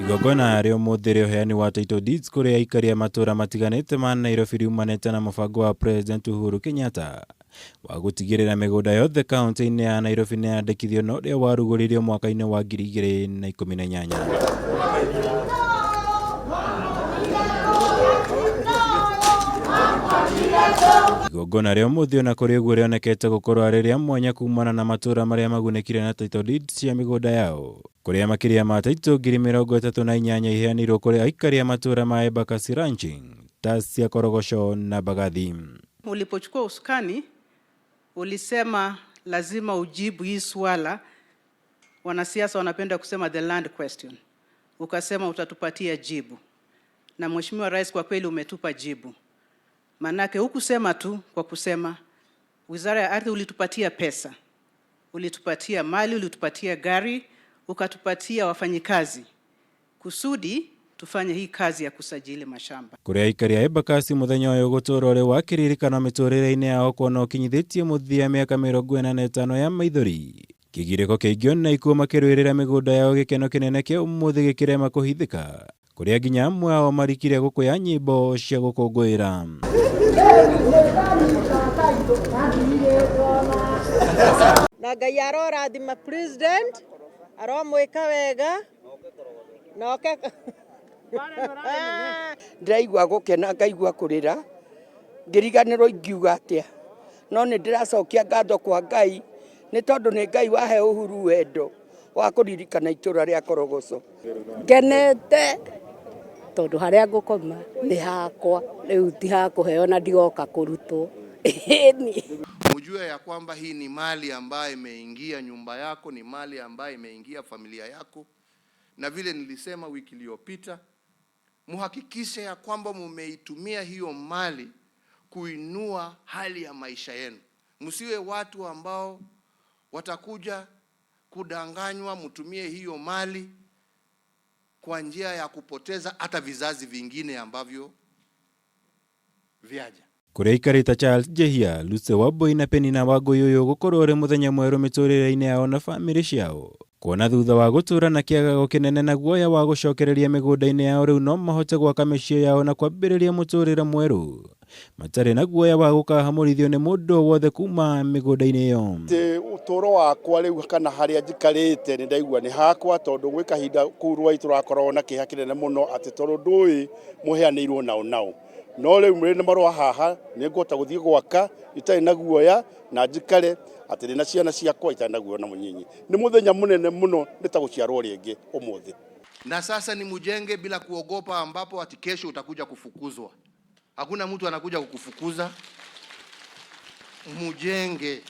igongona rĩa ũmũthĩ rĩa ũheani wa title deeds kũrĩ aikari a matũũra matiganĩte ma Nairobi riumanĩte na mũbango wa President Uhuru Kenyatta wa gũtigĩrĩra mĩgũnda yothe kaunti-inĩ ya Nairobi nĩ yandĩkithio na ũrĩa warugũririo mwaka-inĩ wa 2018. Igongona rĩa ũmũthĩ ona kũrĩ ũguo rĩonekete gũkorwo arĩ rĩa mwanya kumana na matũũra marĩa magunĩkire na title deeds cia mĩgũnda yao, kũrĩa makiria ma title 38,000 iheanirwo kũrĩ aikari a matũũra ma Embakasi Ranching, cia Korogosho na Bagathi. Ulipochukua usukani ulisema lazima ujibu hii swala, wanasiasa wanapenda kusema the land question. Ukasema utatupatia jibu. Na Mheshimiwa Rais, kwa kweli umetupa jibu. Manake hukusema tu kwa kusema, Wizara ya Ardhi ulitupatia pesa, ulitupatia mali, ulitupatia gari, ukatupatia wafanyikazi kusudi tufanye hii kazi ya kusajili mashamba. Kũrĩ aikari a Embakasi mũthenya ũyũ gũtũũra ũrĩ wakĩririkana mĩtũrĩre-inĩ yao kwona ukinyithitiie muthia miaka 45 ya maithori. Kigiriko kĩingĩ na ikuũ makĩrũĩrĩra mĩgũnda yao gĩkeno kĩnene kĩa ũmũthĩ gĩkĩrema kũhithĩka, kũrĩa nginya amwe ao marikire gũkũya nyĩmbo cia gũkũngũĩra. Na Ngai arorathima President, aromwĩka wega, noke ndiraigua gũkena ngaigua kũrĩra, ngĩriganĩrwo ingiuga atĩa, no nĩ ndĩracokia ngatho kwa Ngai nĩ tondũ nĩ Ngai wahe Uhuru wendo wa kũririkana itũũra rĩa Korogosho. Ngenete tondũ harĩa ngũkoma nĩ hakwa, rĩu ti ha kũheo na ndigoka kũrutwo. Mjue ya kwamba hii ni mali ambayo imeingia nyumba yako, ni mali ambayo imeingia familia yako, na vile nilisema wiki iliyopita, muhakikishe ya kwamba mumeitumia hiyo mali kuinua hali ya maisha yenu. Msiwe watu ambao watakuja kudanganywa mtumie hiyo mali kwa njia ya kupoteza hata vizazi vingine ambavyo viaja. Kũrĩ aikari ta Charles Jehia, Luce Wambui na Penina Wangũyũyũ gũkorwo ũrĩ mũthenya mwerũ mĩtũrĩre-inĩ yao na bamĩrĩ ciao, kuona thutha wa gũtũũra na kĩagago kĩnene na guoya wa gũcokereria mĩgũnda-inĩ yao, rĩu no mahote gwaka mĩciĩ yao na kwambĩrĩria mũtũrĩre mwerũ matarĩ na guoya wa gũkahamũrithio nĩ mũndũ wothe kuma mĩgũnda-inĩ ĩyo. Ũtũũro wakwa rĩu kana harĩa njikarĩte nĩ ndaigua nĩ hakwa, tondũ gwĩ kahinda kũu Rwai tũrakorwo na kĩeha kĩnene mũno atĩ tondũ ndũĩ mũheanĩirwo nao. No rĩu mũrĩ marũa haha nĩ ngũhota gũthiĩ gwaka itarĩ na guoya na njikare atĩ na ciana ciakwa itarĩ na guoya na mũnyinyi. Nĩ mũthenya mũnene mũno, nĩ ta gũciarwo rĩngĩ ũmũthĩ. Na sasa ni mjenge bila kuogopa, ambapo ati kesho utakuja kufukuzwa. Hakuna mtu anakuja kukufukuza. Mjenge.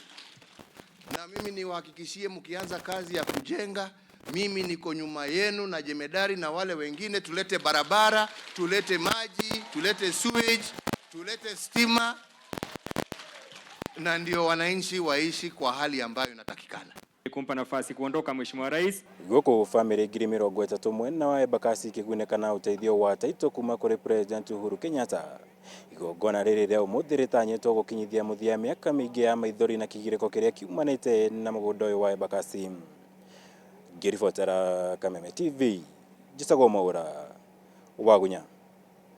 Na mimi niwahakikishie, mkianza kazi ya kujenga, mimi niko nyuma yenu na jemedari na wale wengine. Tulete barabara, tulete maji, tulete sewage, tulete stima, na ndio wananchi waishi kwa hali ambayo inatakikana. Kumpa nafasi kuondoka Mheshimiwa Rais. Gũkũ bamĩrĩ 30,000 mwena wa Embakasi kĩgunĩka na ũteithio wa title kuma kũrĩ President Uhuru Kenyatta. Igongona rĩrĩ rĩa ũmũthĩ rĩtanyĩtwo gũkinyithia muthia mĩaka mĩingĩ ya maithori na kigiriko kĩrĩa kiumanĩte na mũgũnda ũyũ wa Embakasi. Ngĩribotera Kameme TV, njĩtagwo Mwaura Wagunya.